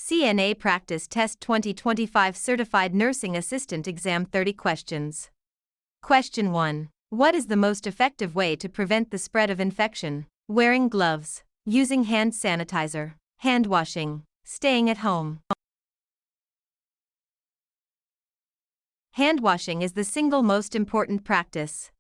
CNA Practice Test 2025 Certified Nursing Assistant Exam 30 questions. Question 1. What is the most effective way to prevent the spread of infection? Wearing gloves, using hand sanitizer, hand washing, staying at home. Hand washing is the single most important practice.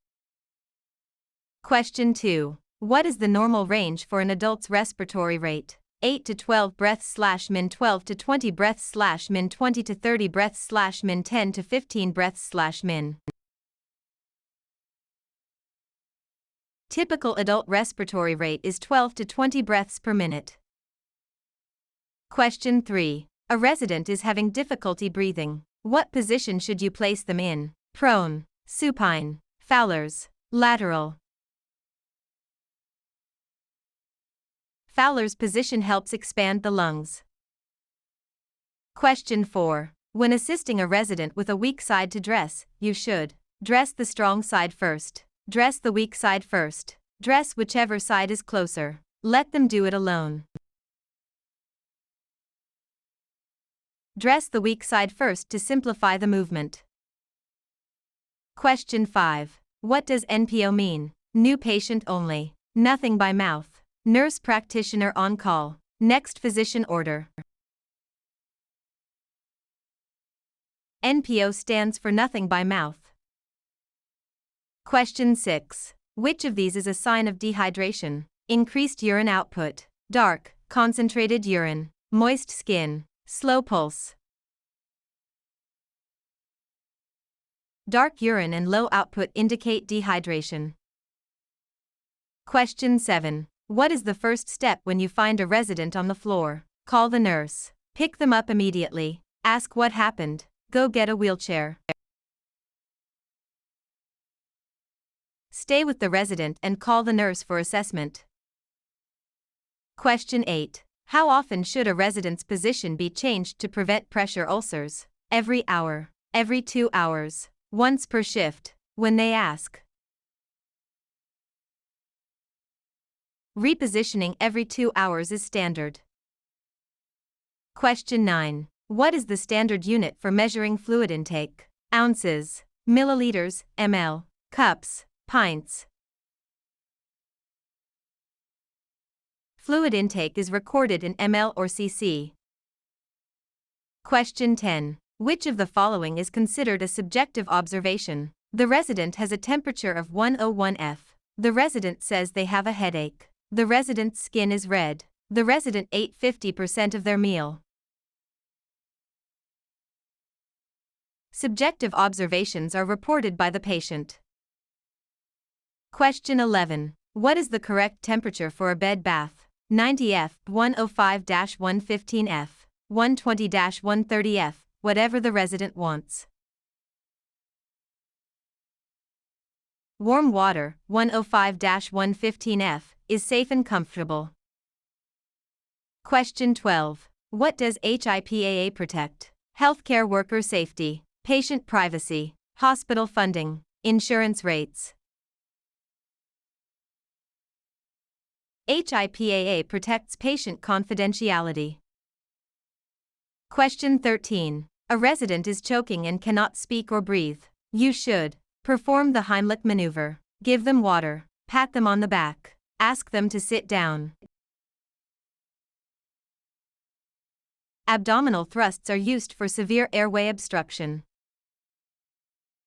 Question 2. What is the normal range for an adult's respiratory rate? 8 to 12 breaths/min, 12 to 20 breaths/min, 20 to 30 breaths/min, 10 to 15 breaths/min. Typical adult respiratory rate is 12 to 20 breaths per minute. Question 3. A resident is having difficulty breathing. What position should you place them in? Prone, supine, Fowler's, lateral. Fowler's position helps expand the lungs. Question 4. When assisting a resident with a weak side to dress, you should dress the strong side first, dress the weak side first, dress whichever side is closer, let them do it alone. Dress the weak side first to simplify the movement. Question 5. What does NPO mean? New patient only, nothing by mouth. Nurse practitioner on call. Next physician order. NPO stands for nothing by mouth. Question 6. Which of these is a sign of dehydration? Increased urine output, dark, concentrated urine, moist skin, slow pulse. Dark urine and low output indicate dehydration. Question 7. What is the first step when you find a resident on the floor? Call the nurse. Pick them up immediately. Ask what happened. Go get a wheelchair. Stay with the resident and call the nurse for assessment. Question 8. How often should a resident's position be changed to prevent pressure ulcers? Every hour, every 2 hours, once per shift, when they ask. Repositioning every 2 hours is standard. Question 9. What is the standard unit for measuring fluid intake? Ounces, milliliters, ml, cups, pints. Fluid intake is recorded in ml or cc. Question 10. Which of the following is considered a subjective observation? The resident has a temperature of 101 F. The resident says they have a headache. The resident's skin is red. The resident ate 50% of their meal. Subjective observations are reported by the patient. Question 11. What is the correct temperature for a bed bath? 90 F, 105-115 F, 120-130 F, whatever the resident wants. Warm water, 105-115 F, is safe and comfortable. Question 12. What does HIPAA protect? Healthcare worker safety, patient privacy, hospital funding, insurance rates. HIPAA protects patient confidentiality. Question 13. A resident is choking and cannot speak or breathe. You should perform the Heimlich maneuver, give them water, pat them on the back, ask them to sit down. Abdominal thrusts are used for severe airway obstruction.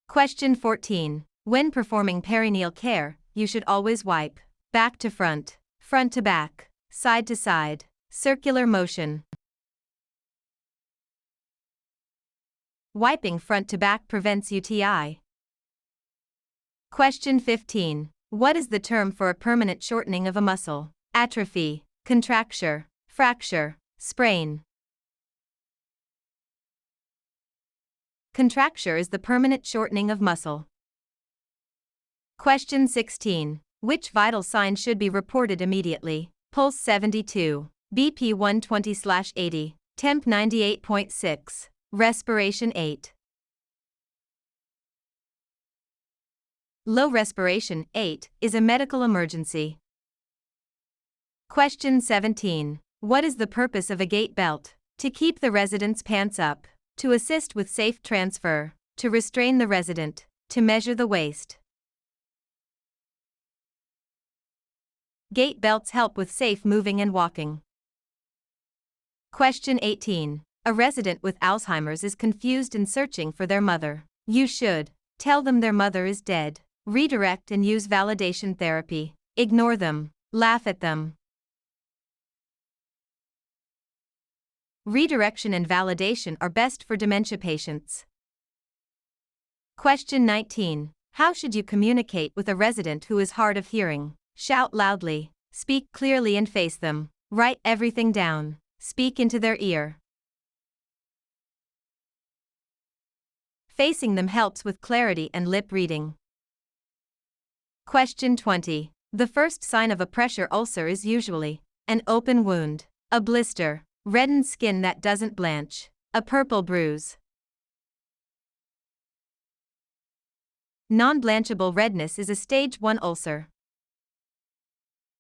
Question 14. When performing perineal care, you should always wipe back to front to back, side to side, circular motion. Wiping front to back prevents UTI. Question 15. What is the term for a permanent shortening of a muscle? Atrophy, contracture, fracture, sprain. Contracture is the permanent shortening of muscle. Question 16. Which vital sign should be reported immediately? Pulse 72, BP 120/80, temp 98.6, respiration 8. Low respiration, 8, is a medical emergency. Question 17. What is the purpose of a gait belt? To keep the resident's pants up. To assist with safe transfer. To restrain the resident. To measure the waist. Gait belts help with safe moving and walking. Question 18. A resident with Alzheimer's is confused and searching for their mother. You should tell them their mother is dead. Redirect and use validation therapy. Ignore them. Laugh at them. Redirection and validation are best for dementia patients. Question 19. How should you communicate with a resident who is hard of hearing? Shout loudly. Speak clearly and face them. Write everything down. Speak into their ear. Facing them helps with clarity and lip reading. Question 20. The first sign of a pressure ulcer is usually an open wound, a blister, reddened skin that doesn't blanch, a purple bruise. Non-blanchable redness is a stage 1 ulcer.